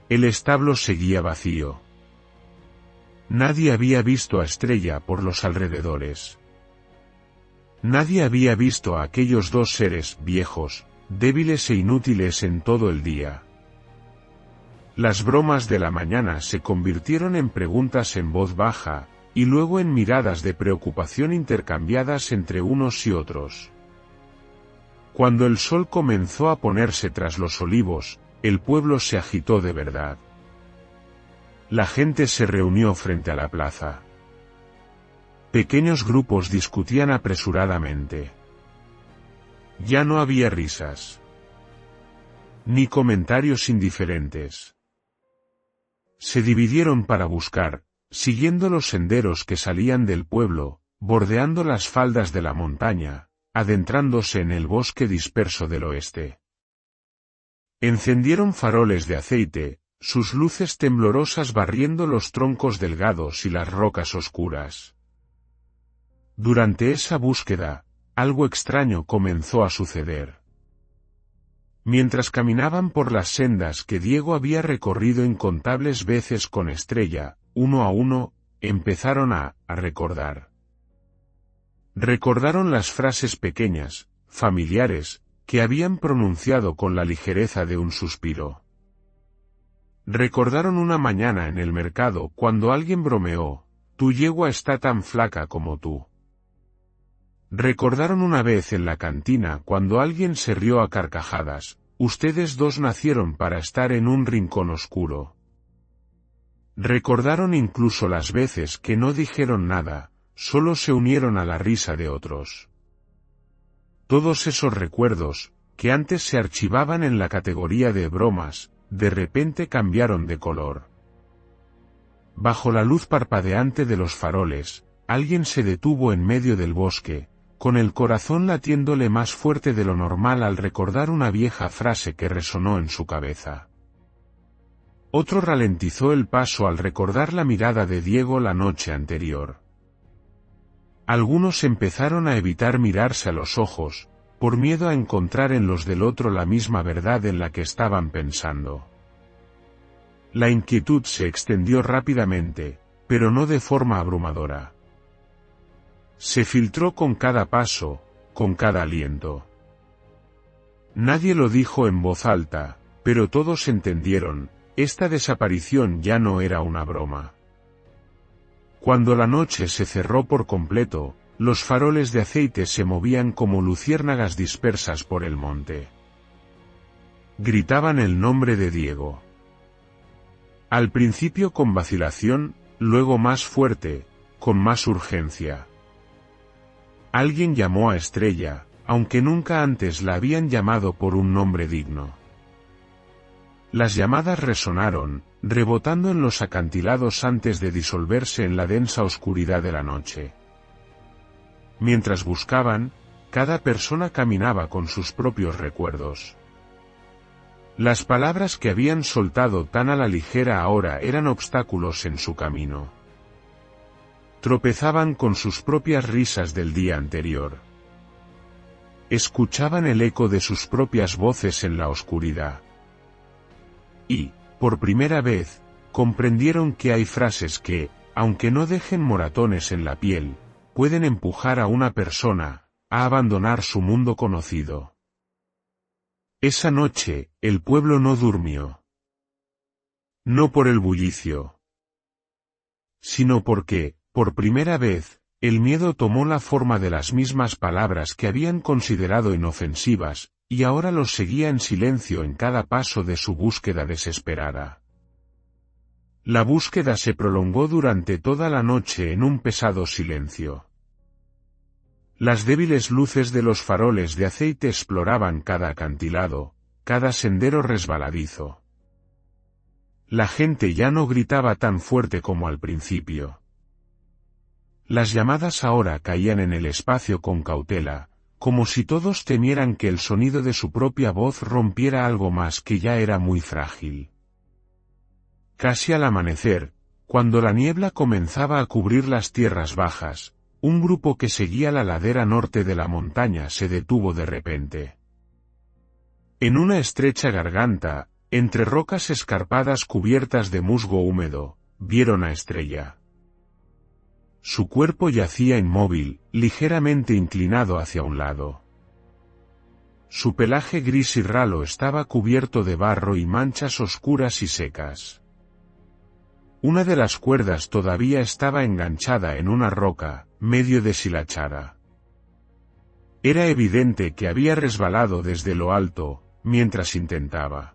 El establo seguía vacío. Nadie había visto a Estrella por los alrededores. Nadie había visto a aquellos dos seres viejos, débiles e inútiles en todo el día. Las bromas de la mañana se convirtieron en preguntas en voz baja, y luego en miradas de preocupación intercambiadas entre unos y otros. Cuando el sol comenzó a ponerse tras los olivos, el pueblo se agitó de verdad. La gente se reunió frente a la plaza. Pequeños grupos discutían apresuradamente. Ya no había risas, ni comentarios indiferentes. Se dividieron para buscar, siguiendo los senderos que salían del pueblo, bordeando las faldas de la montaña, adentrándose en el bosque disperso del oeste. Encendieron faroles de aceite, sus luces temblorosas barriendo los troncos delgados y las rocas oscuras. Durante esa búsqueda, algo extraño comenzó a suceder. Mientras caminaban por las sendas que Diego había recorrido incontables veces con Estrella, uno a uno, empezaron a recordar. Recordaron las frases pequeñas, familiares, que habían pronunciado con la ligereza de un suspiro. Recordaron una mañana en el mercado cuando alguien bromeó, «Tu yegua está tan flaca como tú». Recordaron una vez en la cantina cuando alguien se rió a carcajadas, «Ustedes dos nacieron para estar en un rincón oscuro». Recordaron incluso las veces que no dijeron nada, solo se unieron a la risa de otros. Todos esos recuerdos, que antes se archivaban en la categoría de bromas, de repente cambiaron de color. Bajo la luz parpadeante de los faroles, alguien se detuvo en medio del bosque, con el corazón latiéndole más fuerte de lo normal al recordar una vieja frase que resonó en su cabeza. Otro ralentizó el paso al recordar la mirada de Diego la noche anterior. Algunos empezaron a evitar mirarse a los ojos, por miedo a encontrar en los del otro la misma verdad en la que estaban pensando. La inquietud se extendió rápidamente, pero no de forma abrumadora. Se filtró con cada paso, con cada aliento. Nadie lo dijo en voz alta, pero todos entendieron, esta desaparición ya no era una broma. Cuando la noche se cerró por completo, los faroles de aceite se movían como luciérnagas dispersas por el monte. Gritaban el nombre de Diego. Al principio con vacilación, luego más fuerte, con más urgencia. Alguien llamó a Estrella, aunque nunca antes la habían llamado por un nombre digno. Las llamadas resonaron, rebotando en los acantilados antes de disolverse en la densa oscuridad de la noche. Mientras buscaban, cada persona caminaba con sus propios recuerdos. Las palabras que habían soltado tan a la ligera ahora eran obstáculos en su camino. Tropezaban con sus propias risas del día anterior. Escuchaban el eco de sus propias voces en la oscuridad. Y, por primera vez, comprendieron que hay frases que, aunque no dejen moratones en la piel, pueden empujar a una persona a abandonar su mundo conocido. Esa noche, el pueblo no durmió. No por el bullicio, sino porque, por primera vez, el miedo tomó la forma de las mismas palabras que habían considerado inofensivas, y ahora los seguía en silencio en cada paso de su búsqueda desesperada. La búsqueda se prolongó durante toda la noche en un pesado silencio. Las débiles luces de los faroles de aceite exploraban cada acantilado, cada sendero resbaladizo. La gente ya no gritaba tan fuerte como al principio. Las llamadas ahora caían en el espacio con cautela, como si todos temieran que el sonido de su propia voz rompiera algo más que ya era muy frágil. Casi al amanecer, cuando la niebla comenzaba a cubrir las tierras bajas, un grupo que seguía la ladera norte de la montaña se detuvo de repente. En una estrecha garganta, entre rocas escarpadas cubiertas de musgo húmedo, vieron a Estrella. Su cuerpo yacía inmóvil, ligeramente inclinado hacia un lado. Su pelaje gris y ralo estaba cubierto de barro y manchas oscuras y secas. Una de las cuerdas todavía estaba enganchada en una roca, medio deshilachada. Era evidente que había resbalado desde lo alto, mientras intentaba.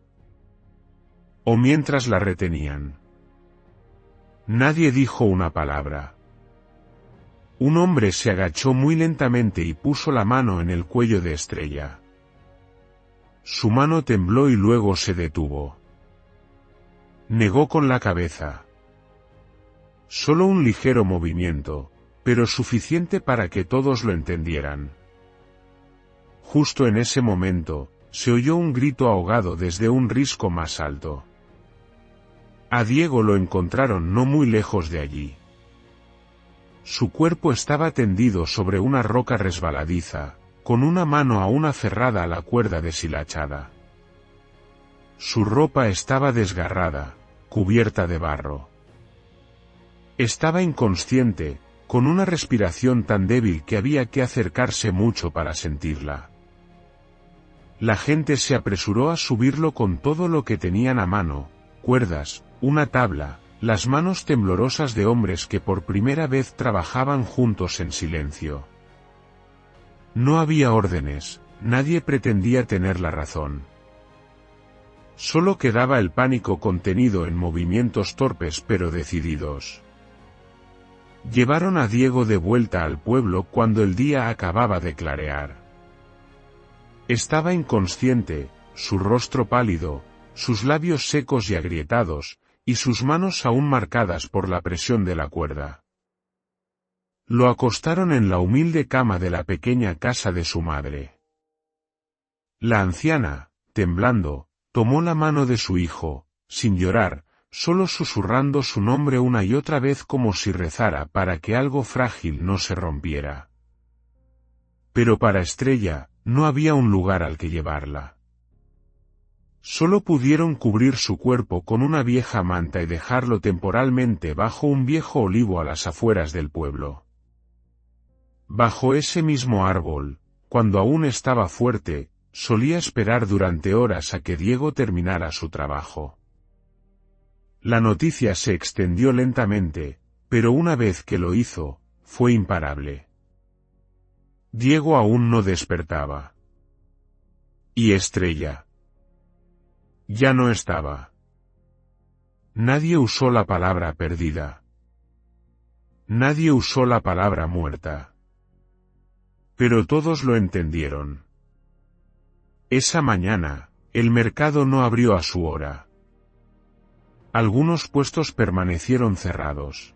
O mientras la retenían. Nadie dijo una palabra. Un hombre se agachó muy lentamente y puso la mano en el cuello de Estrella. Su mano tembló y luego se detuvo. Negó con la cabeza. Solo un ligero movimiento, pero suficiente para que todos lo entendieran. Justo en ese momento, se oyó un grito ahogado desde un risco más alto. A Diego lo encontraron no muy lejos de allí. Su cuerpo estaba tendido sobre una roca resbaladiza, con una mano aún aferrada a la cuerda deshilachada. Su ropa estaba desgarrada, cubierta de barro. Estaba inconsciente, con una respiración tan débil que había que acercarse mucho para sentirla. La gente se apresuró a subirlo con todo lo que tenían a mano, cuerdas, una tabla, las manos temblorosas de hombres que por primera vez trabajaban juntos en silencio. No había órdenes, nadie pretendía tener la razón. Solo quedaba el pánico contenido en movimientos torpes pero decididos. Llevaron a Diego de vuelta al pueblo cuando el día acababa de clarear. Estaba inconsciente, su rostro pálido, sus labios secos y agrietados, y sus manos aún marcadas por la presión de la cuerda. Lo acostaron en la humilde cama de la pequeña casa de su madre. La anciana, temblando, tomó la mano de su hijo, sin llorar, solo susurrando su nombre una y otra vez como si rezara para que algo frágil no se rompiera. Pero para Estrella, no había un lugar al que llevarla. Solo pudieron cubrir su cuerpo con una vieja manta y dejarlo temporalmente bajo un viejo olivo a las afueras del pueblo. Bajo ese mismo árbol, cuando aún estaba fuerte, solía esperar durante horas a que Diego terminara su trabajo. La noticia se extendió lentamente, pero una vez que lo hizo, fue imparable. Diego aún no despertaba. Y Estrella. Ya no estaba. Nadie usó la palabra perdida. Nadie usó la palabra muerta. Pero todos lo entendieron. Esa mañana, el mercado no abrió a su hora. Algunos puestos permanecieron cerrados.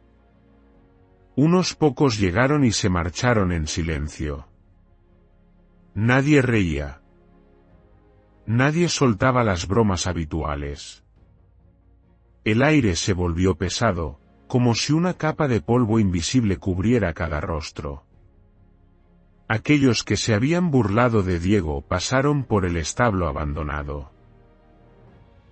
Unos pocos llegaron y se marcharon en silencio. Nadie reía. Nadie soltaba las bromas habituales. El aire se volvió pesado, como si una capa de polvo invisible cubriera cada rostro. Aquellos que se habían burlado de Diego pasaron por el establo abandonado.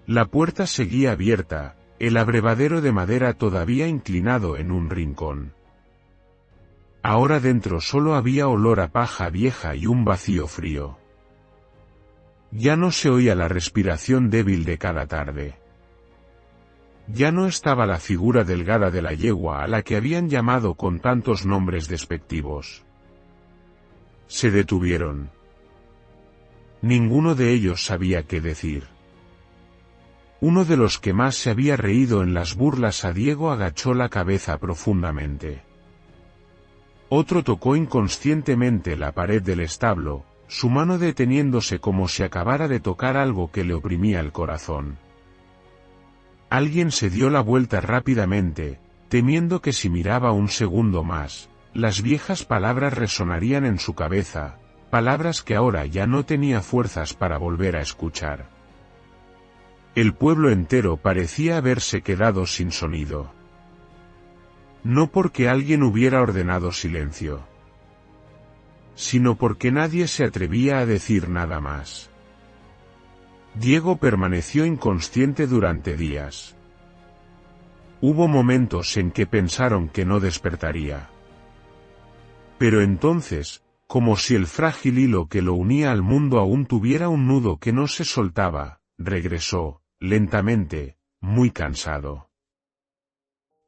La puerta seguía abierta, el abrevadero de madera todavía inclinado en un rincón. Ahora dentro solo había olor a paja vieja y un vacío frío. Ya no se oía la respiración débil de cada tarde. Ya no estaba la figura delgada de la yegua a la que habían llamado con tantos nombres despectivos. Se detuvieron. Ninguno de ellos sabía qué decir. Uno de los que más se había reído en las burlas a Diego agachó la cabeza profundamente. Otro tocó inconscientemente la pared del establo, su mano deteniéndose como si acabara de tocar algo que le oprimía el corazón. Alguien se dio la vuelta rápidamente, temiendo que si miraba un segundo más, las viejas palabras resonarían en su cabeza, palabras que ahora ya no tenía fuerzas para volver a escuchar. El pueblo entero parecía haberse quedado sin sonido. No porque alguien hubiera ordenado silencio, sino porque nadie se atrevía a decir nada más. Diego permaneció inconsciente durante días. Hubo momentos en que pensaron que no despertaría. Pero entonces, como si el frágil hilo que lo unía al mundo aún tuviera un nudo que no se soltaba, regresó, lentamente, muy cansado.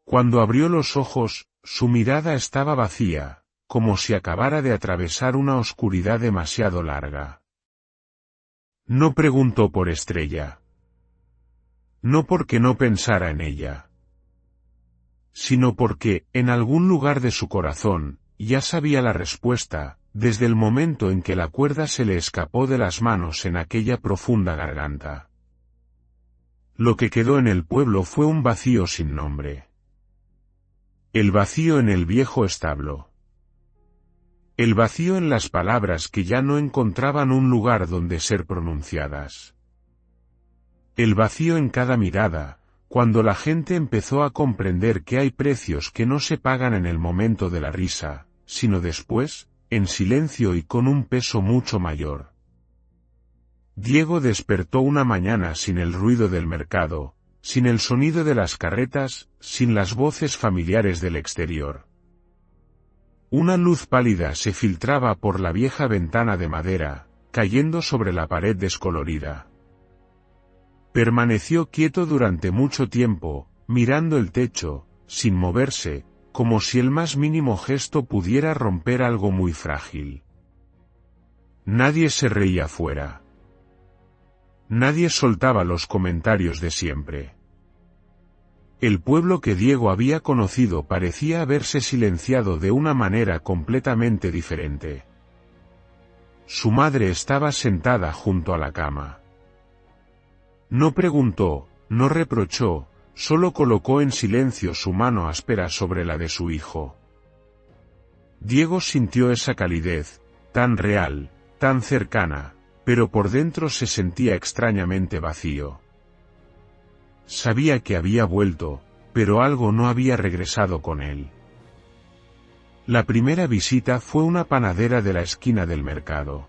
Cuando abrió los ojos, su mirada estaba vacía, como si acabara de atravesar una oscuridad demasiado larga. No preguntó por Estrella. No porque no pensara en ella, sino porque, en algún lugar de su corazón, ya sabía la respuesta, desde el momento en que la cuerda se le escapó de las manos en aquella profunda garganta. Lo que quedó en el pueblo fue un vacío sin nombre. El vacío en el viejo establo. El vacío en las palabras que ya no encontraban un lugar donde ser pronunciadas. El vacío en cada mirada, cuando la gente empezó a comprender que hay precios que no se pagan en el momento de la risa, sino después, en silencio y con un peso mucho mayor. Diego despertó una mañana sin el ruido del mercado, sin el sonido de las carretas, sin las voces familiares del exterior. Una luz pálida se filtraba por la vieja ventana de madera, cayendo sobre la pared descolorida. Permaneció quieto durante mucho tiempo, mirando el techo, sin moverse, como si el más mínimo gesto pudiera romper algo muy frágil. Nadie se reía fuera. Nadie soltaba los comentarios de siempre. El pueblo que Diego había conocido parecía haberse silenciado de una manera completamente diferente. Su madre estaba sentada junto a la cama. No preguntó, no reprochó, solo colocó en silencio su mano áspera sobre la de su hijo. Diego sintió esa calidez, tan real, tan cercana, pero por dentro se sentía extrañamente vacío. Sabía que había vuelto, pero algo no había regresado con él. La primera visita fue una panadera de la esquina del mercado.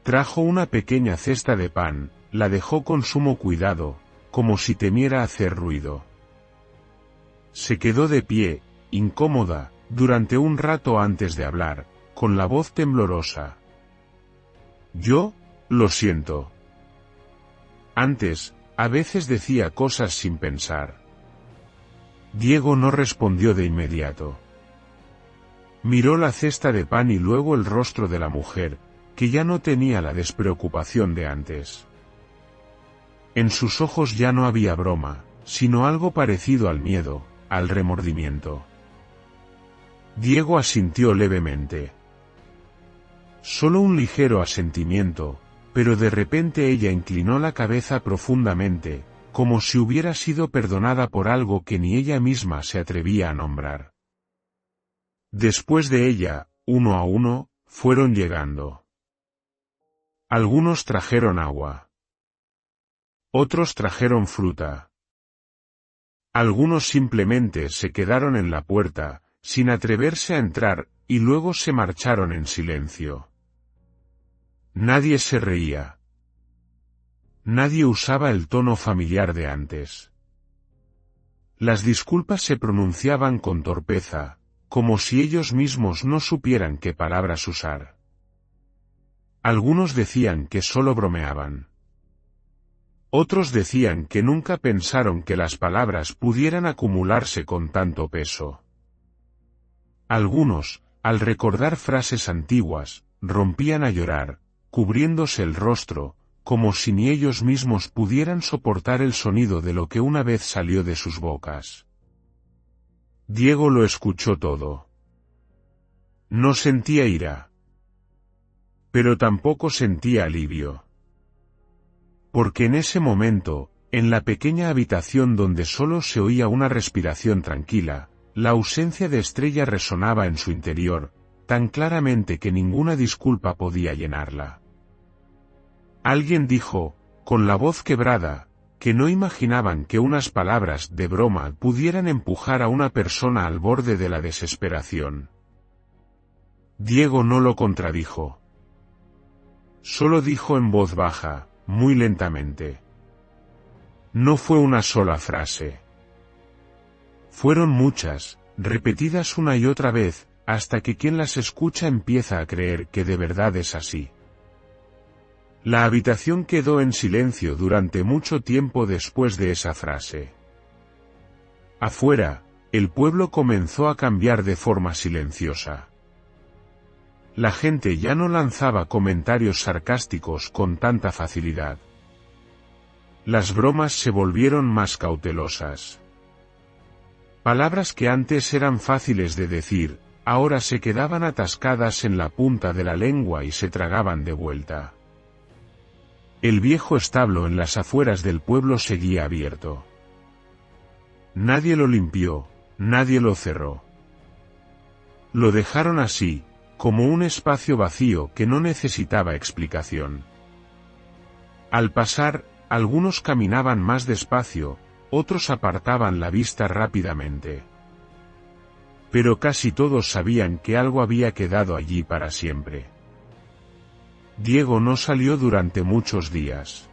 Trajo una pequeña cesta de pan, la dejó con sumo cuidado, como si temiera hacer ruido. Se quedó de pie, incómoda, durante un rato antes de hablar, con la voz temblorosa. Yo, lo siento. Antes, a veces decía cosas sin pensar. Diego no respondió de inmediato. Miró la cesta de pan y luego el rostro de la mujer, que ya no tenía la despreocupación de antes. En sus ojos ya no había broma, sino algo parecido al miedo, al remordimiento. Diego asintió levemente. Solo un ligero asentimiento, pero de repente ella inclinó la cabeza profundamente, como si hubiera sido perdonada por algo que ni ella misma se atrevía a nombrar. Después de ella, uno a uno, fueron llegando. Algunos trajeron agua. Otros trajeron fruta. Algunos simplemente se quedaron en la puerta, sin atreverse a entrar, y luego se marcharon en silencio. Nadie se reía. Nadie usaba el tono familiar de antes. Las disculpas se pronunciaban con torpeza, como si ellos mismos no supieran qué palabras usar. Algunos decían que solo bromeaban. Otros decían que nunca pensaron que las palabras pudieran acumularse con tanto peso. Algunos, al recordar frases antiguas, rompían a llorar, cubriéndose el rostro, como si ni ellos mismos pudieran soportar el sonido de lo que una vez salió de sus bocas. Diego lo escuchó todo. No sentía ira. Pero tampoco sentía alivio. Porque en ese momento, en la pequeña habitación donde solo se oía una respiración tranquila, la ausencia de Estrella resonaba en su interior, tan claramente que ninguna disculpa podía llenarla. Alguien dijo, con la voz quebrada, que no imaginaban que unas palabras de broma pudieran empujar a una persona al borde de la desesperación. Diego no lo contradijo. Solo dijo en voz baja, muy lentamente. No fue una sola frase. Fueron muchas, repetidas una y otra vez, hasta que quien las escucha empieza a creer que de verdad es así. La habitación quedó en silencio durante mucho tiempo después de esa frase. Afuera, el pueblo comenzó a cambiar de forma silenciosa. La gente ya no lanzaba comentarios sarcásticos con tanta facilidad. Las bromas se volvieron más cautelosas. Palabras que antes eran fáciles de decir, ahora se quedaban atascadas en la punta de la lengua y se tragaban de vuelta. El viejo establo en las afueras del pueblo seguía abierto. Nadie lo limpió, nadie lo cerró. Lo dejaron así, como un espacio vacío que no necesitaba explicación. Al pasar, algunos caminaban más despacio, otros apartaban la vista rápidamente. Pero casi todos sabían que algo había quedado allí para siempre. Diego no salió durante muchos días.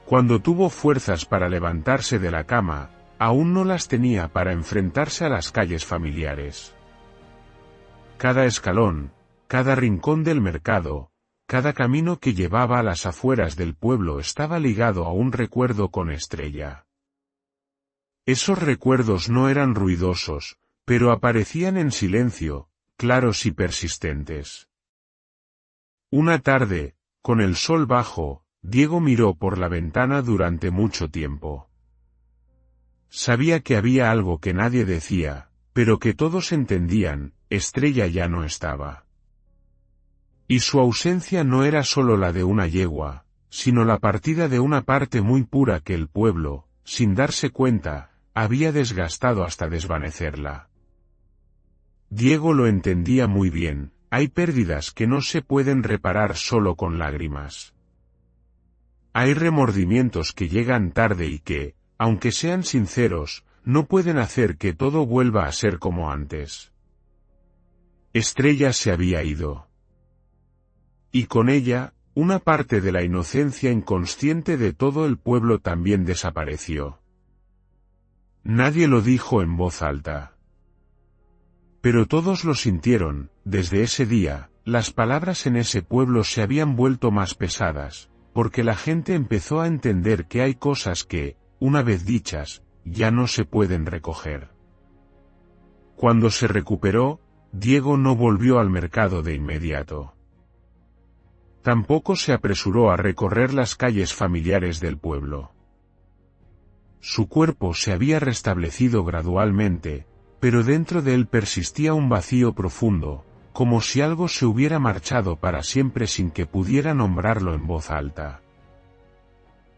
Cuando tuvo fuerzas para levantarse de la cama, aún no las tenía para enfrentarse a las calles familiares. Cada escalón, cada rincón del mercado, cada camino que llevaba a las afueras del pueblo estaba ligado a un recuerdo con Estrella. Esos recuerdos no eran ruidosos, pero aparecían en silencio, claros y persistentes. Una tarde, con el sol bajo, Diego miró por la ventana durante mucho tiempo. Sabía que había algo que nadie decía, pero que todos entendían: Estrella ya no estaba. Y su ausencia no era solo la de una yegua, sino la partida de una parte muy pura que el pueblo, sin darse cuenta, había desgastado hasta desvanecerla. Diego lo entendía muy bien: hay pérdidas que no se pueden reparar solo con lágrimas. Hay remordimientos que llegan tarde y que, aunque sean sinceros, no pueden hacer que todo vuelva a ser como antes. Estrella se había ido. Y con ella, una parte de la inocencia inconsciente de todo el pueblo también desapareció. Nadie lo dijo en voz alta. Pero todos lo sintieron. Desde ese día, las palabras en ese pueblo se habían vuelto más pesadas, porque la gente empezó a entender que hay cosas que, una vez dichas, ya no se pueden recoger. Cuando se recuperó, Diego no volvió al mercado de inmediato. Tampoco se apresuró a recorrer las calles familiares del pueblo. Su cuerpo se había restablecido gradualmente, pero dentro de él persistía un vacío profundo, como si algo se hubiera marchado para siempre sin que pudiera nombrarlo en voz alta.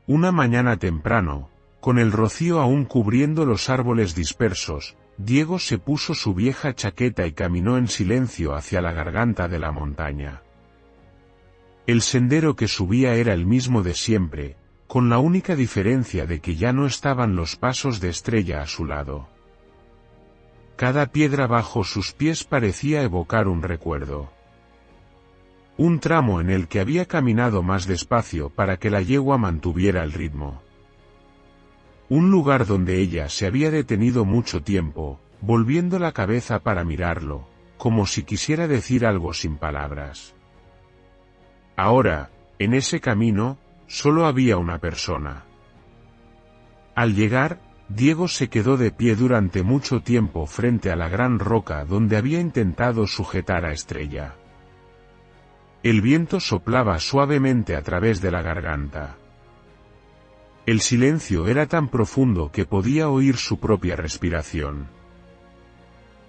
Una mañana temprano, con el rocío aún cubriendo los árboles dispersos, Diego se puso su vieja chaqueta y caminó en silencio hacia la garganta de la montaña. El sendero que subía era el mismo de siempre, con la única diferencia de que ya no estaban los pasos de Estrella a su lado. Cada piedra bajo sus pies parecía evocar un recuerdo. Un tramo en el que había caminado más despacio para que la yegua mantuviera el ritmo. Un lugar donde ella se había detenido mucho tiempo, volviendo la cabeza para mirarlo, como si quisiera decir algo sin palabras. Ahora, en ese camino, solo había una persona. Al llegar, Diego se quedó de pie durante mucho tiempo frente a la gran roca donde había intentado sujetar a Estrella. El viento soplaba suavemente a través de la garganta. El silencio era tan profundo que podía oír su propia respiración.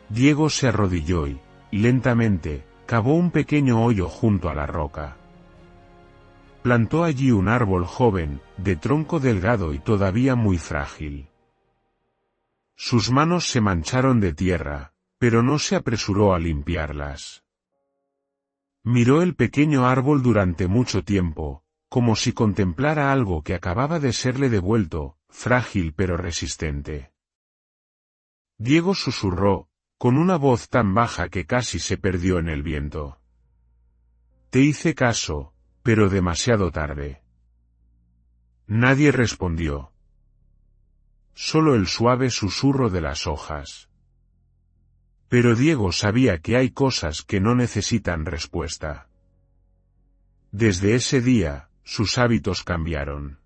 Diego se arrodilló y, lentamente, cavó un pequeño hoyo junto a la roca. Plantó allí un árbol joven, de tronco delgado y todavía muy frágil. Sus manos se mancharon de tierra, pero no se apresuró a limpiarlas. Miró el pequeño árbol durante mucho tiempo, como si contemplara algo que acababa de serle devuelto, frágil pero resistente. Diego susurró, con una voz tan baja que casi se perdió en el viento. Te hice caso, pero demasiado tarde. Nadie respondió. Solo el suave susurro de las hojas. Pero Diego sabía que hay cosas que no necesitan respuesta. Desde ese día, sus hábitos cambiaron.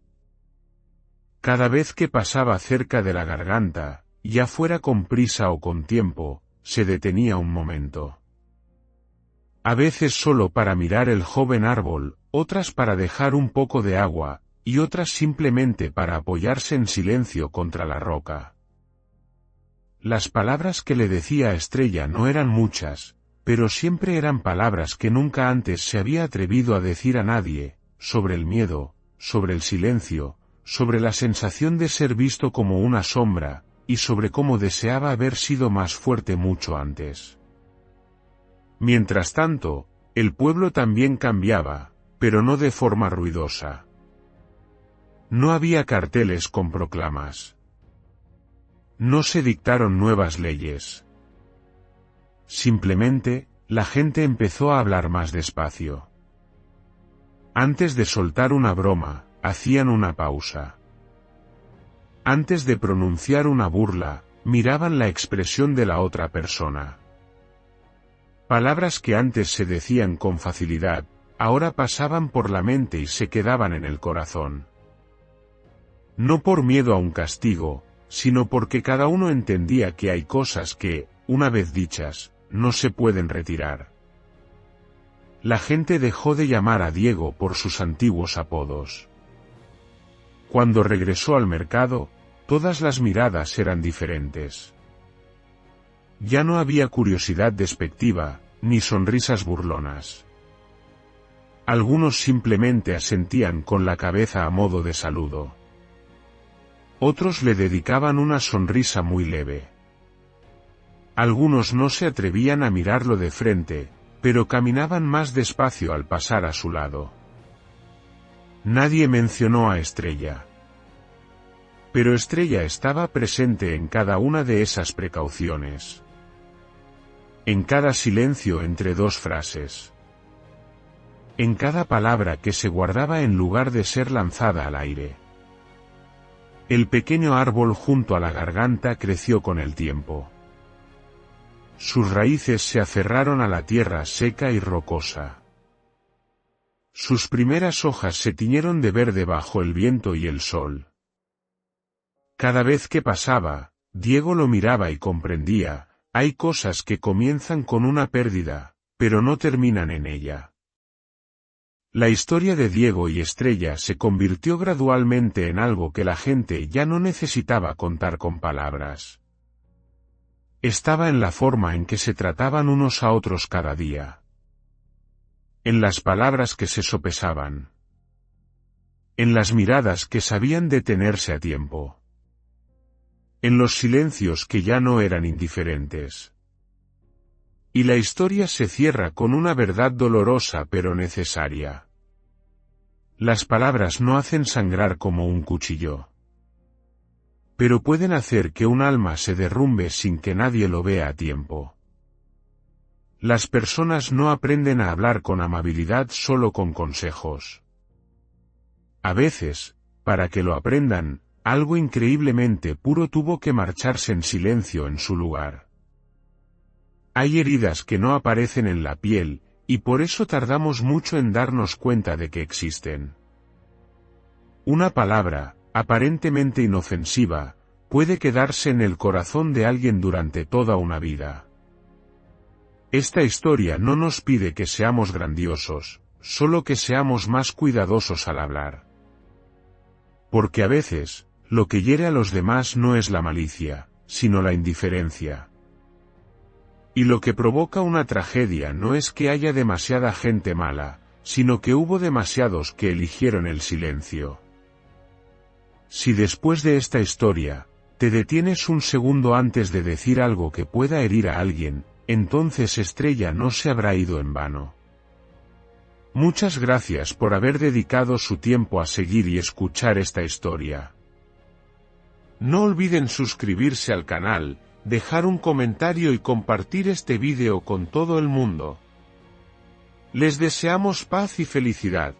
Cada vez que pasaba cerca de la garganta, ya fuera con prisa o con tiempo, se detenía un momento. A veces solo para mirar el joven árbol, otras para dejar un poco de agua, y otras simplemente para apoyarse en silencio contra la roca. Las palabras que le decía a Estrella no eran muchas, pero siempre eran palabras que nunca antes se había atrevido a decir a nadie, sobre el miedo, sobre el silencio, sobre la sensación de ser visto como una sombra, y sobre cómo deseaba haber sido más fuerte mucho antes. Mientras tanto, el pueblo también cambiaba, pero no de forma ruidosa. No había carteles con proclamas. No se dictaron nuevas leyes. Simplemente, la gente empezó a hablar más despacio. Antes de soltar una broma, hacían una pausa. Antes de pronunciar una burla, miraban la expresión de la otra persona. Palabras que antes se decían con facilidad, ahora pasaban por la mente y se quedaban en el corazón. No por miedo a un castigo, sino porque cada uno entendía que hay cosas que, una vez dichas, no se pueden retirar. La gente dejó de llamar a Diego por sus antiguos apodos. Cuando regresó al mercado, todas las miradas eran diferentes. Ya no había curiosidad despectiva, ni sonrisas burlonas. Algunos simplemente asentían con la cabeza a modo de saludo. Otros le dedicaban una sonrisa muy leve. Algunos no se atrevían a mirarlo de frente, pero caminaban más despacio al pasar a su lado. Nadie mencionó a Estrella. Pero Estrella estaba presente en cada una de esas precauciones. En cada silencio entre dos frases. En cada palabra que se guardaba en lugar de ser lanzada al aire. El pequeño árbol junto a la garganta creció con el tiempo. Sus raíces se aferraron a la tierra seca y rocosa. Sus primeras hojas se tiñeron de verde bajo el viento y el sol. Cada vez que pasaba, Diego lo miraba y comprendía, hay cosas que comienzan con una pérdida, pero no terminan en ella. La historia de Diego y Estrella se convirtió gradualmente en algo que la gente ya no necesitaba contar con palabras. estaba en la forma en que se trataban unos a otros cada día. En las palabras que se sopesaban. En las miradas que sabían detenerse a tiempo. En los silencios que ya no eran indiferentes. Y la historia se cierra con una verdad dolorosa pero necesaria. Las palabras no hacen sangrar como un cuchillo. Pero pueden hacer que un alma se derrumbe sin que nadie lo vea a tiempo. Las personas no aprenden a hablar con amabilidad solo con consejos. A veces, para que lo aprendan, algo increíblemente puro tuvo que marcharse en silencio en su lugar. Hay heridas que no aparecen en la piel, y por eso tardamos mucho en darnos cuenta de que existen. Una palabra, aparentemente inofensiva, puede quedarse en el corazón de alguien durante toda una vida. Esta historia no nos pide que seamos grandiosos, solo que seamos más cuidadosos al hablar. Porque a veces, lo que hiere a los demás no es la malicia, sino la indiferencia. Y lo que provoca una tragedia no es que haya demasiada gente mala, sino que hubo demasiados que eligieron el silencio. Si después de esta historia, te detienes un segundo antes de decir algo que pueda herir a alguien, entonces Estrella no se habrá ido en vano. Muchas gracias por haber dedicado su tiempo a seguir y escuchar esta historia. No olviden suscribirse al canal, dejar un comentario y compartir este vídeo con todo el mundo. Les deseamos paz y felicidad.